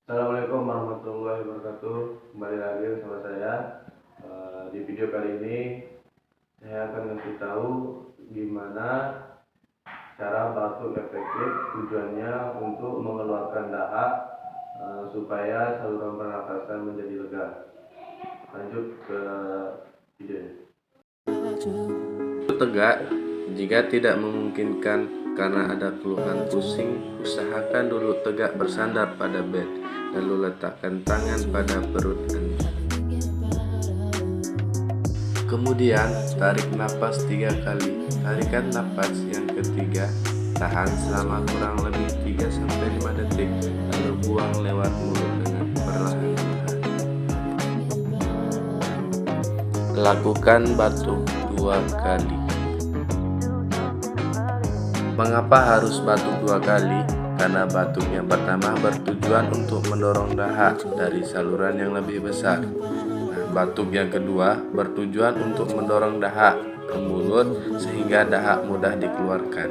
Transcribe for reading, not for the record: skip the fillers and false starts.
Assalamualaikum warahmatullahi wabarakatuh. Kembali lagi bersama saya. Di video kali ini saya akan ngasih tahu gimana cara batuk efektif. Tujuannya untuk mengeluarkan dahak supaya saluran pernapasan menjadi lega. Lanjut ke videonya. Tegak, jika tidak memungkinkan karena ada keluhan pusing, usahakan dulu tegak bersandar pada bed, lalu letakkan tangan pada perut Anda. Kemudian tarik napas 3 kali. Tarikan napas yang ketiga, tahan selama kurang lebih 3-5 detik, lalu buang lewat mulut dengan perlahan-lahan. Lakukan batuk 2 kali. Mengapa harus batuk 2 kali? Karena batuk yang pertama bertujuan untuk mendorong dahak dari saluran yang lebih besar. Batuk yang kedua bertujuan untuk mendorong dahak ke mulut sehingga dahak mudah dikeluarkan.